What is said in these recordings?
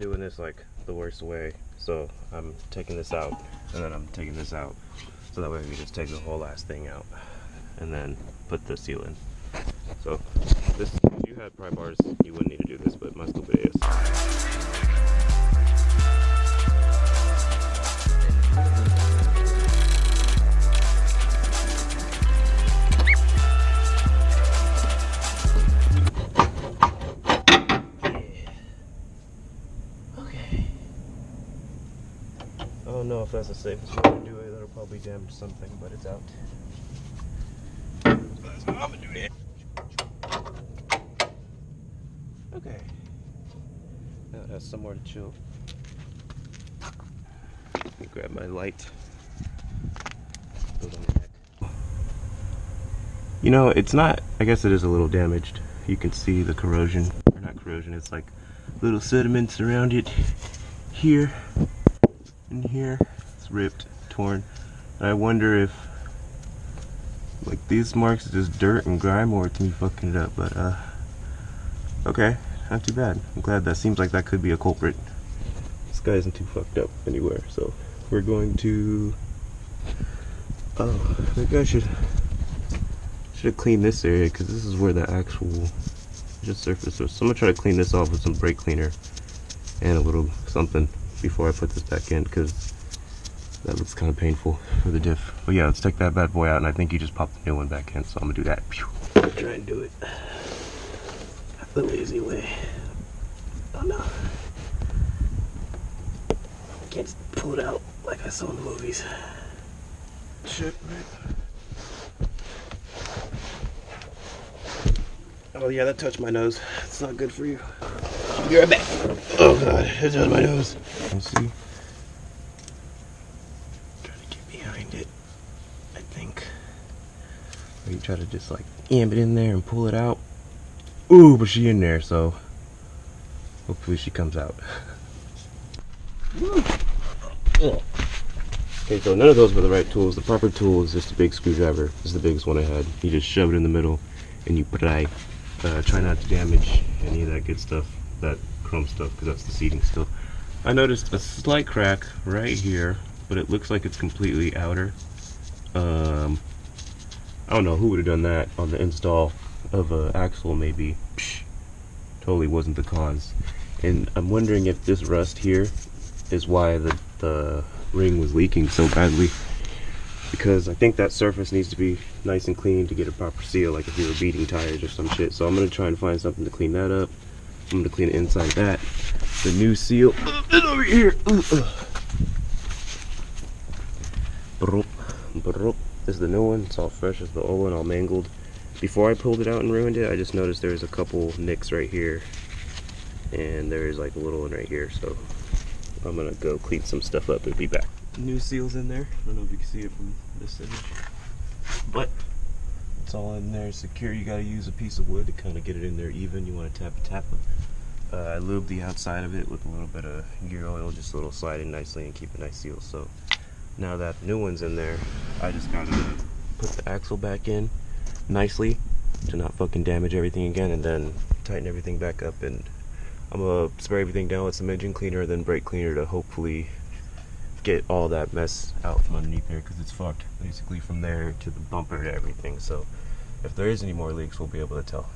doing this like the worst way. So I'm taking this out, and then I'm taking this out. So that way we just take the whole last thing out, and then put the seal in. So this, if you had pry bars, you wouldn't need to do this, but my stupid ass. I don't know if that's the safest way to do it. That'll probably damage something, but it's out. That's how I'm gonna do it. Okay. Now it has somewhere to chill. Let me grab my light. Put it on the neck. You know, it's not, I guess it is a little damaged. You can see the corrosion, or not corrosion, it's like little sediments around it here. In here, it's ripped, torn. And I wonder if like these marks are just dirt and grime, or it's me fucking it up. But okay, not too bad. I'm glad. That seems like that could be a culprit. This guy isn't too fucked up anywhere, so we're going to, oh, maybe I should have cleaned this area, because this is where the actual just surface was. So I'm gonna try to clean this off with some brake cleaner and a little something before I put this back in, because that looks kind of painful for the diff. But yeah, let's take that bad boy out, and I think you just popped the new one back in, so I'm gonna do that. Try and do it the lazy way. Oh no, can't just pull it out like I saw in the movies. Shit, right? Oh yeah, that touched my nose. It's not good for you. I'll be right back. Oh god, it touched my nose. Let's see. Try to get behind it, I think. Or you try to just like yam it in there and pull it out. Ooh, but she in there, so hopefully she comes out. Okay, so none of those were the right tools. The proper tool is just a big screwdriver. This is the biggest one I had. You just shove it in the middle and you pry. Try not to damage any of that good stuff, that chrome stuff, because that's the seating still. I noticed a slight crack right here, but it looks like it's completely outer. I don't know who would have done that on the install of an axle, maybe. Psh, totally wasn't the cause. And I'm wondering if this rust here is why the ring was leaking so badly, because I think that surface needs to be nice and clean to get a proper seal, like if you were beating tires or some shit. So I'm going to try and find something to clean that up. I'm going to clean it inside that. The new seal is over here. This is the new one. It's all fresh as the old one, all mangled. Before I pulled it out and ruined it, I just noticed there was a couple nicks right here, and there's like a little one right here. So I'm going to go clean some stuff up and be back. New seals in there. I don't know if you can see it from this image, but it's all in there secure. You got to use a piece of wood to kind of get it in there even. You want to tap it. I lubed the outside of it with a little bit of gear oil, just a little slide in nicely and keep a nice seal. So now that the new one's in there, I just got to put the axle back in nicely to not fucking damage everything again, and then tighten everything back up. And I'm gonna spray everything down with some engine cleaner, then brake cleaner, to hopefully get all that mess out from underneath there, because it's fucked basically from there to the bumper to everything. So if there is any more leaks, we'll be able to tell.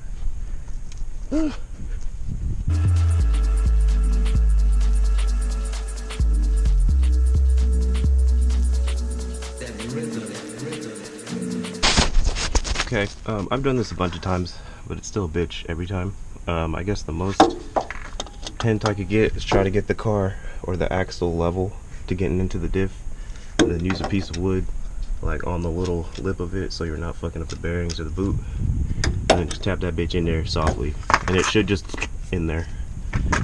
Okay, I've done this a bunch of times, but it's still a bitch every time. I guess the most hint I could get is try to get the car or the axle level to getting into the diff, and then use a piece of wood like on the little lip of it, so you're not fucking up the bearings or the boot, and then just tap that bitch in there softly, and it should just in there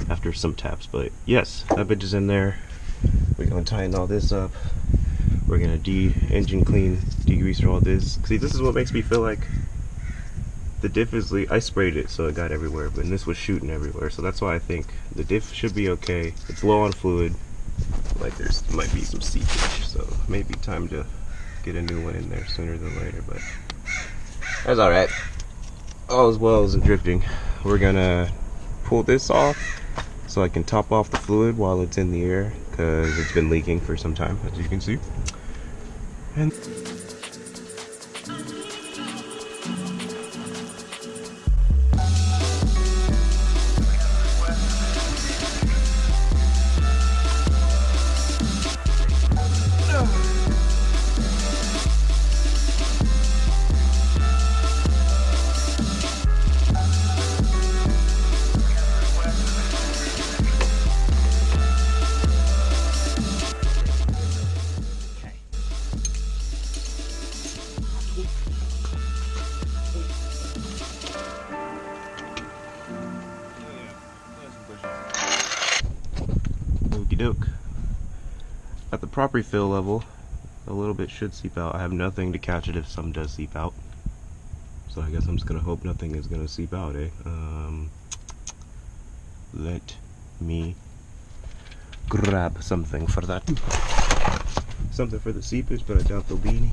after some taps. But yes, that bitch is in there. We're gonna tighten all this up. We're gonna engine clean, degreaser all this. See, this is what makes me feel like the diff is I sprayed it so it got everywhere, but this was shooting everywhere, so that's why I think the diff should be okay. It's low on fluid, like there might be some seepage, so maybe time to get a new one in there sooner than later, but that's alright. All as well as drifting. We're gonna pull this off, so I can top off the fluid while it's in the air, because it's been leaking for some time, as you can see. And okie doke. At the proper fill level, a little bit should seep out. I have nothing to catch it if some does seep out. So I guess I'm just gonna hope nothing is gonna seep out, eh? Let me grab something for that. Something for the seepage, but I doubt there'll be any.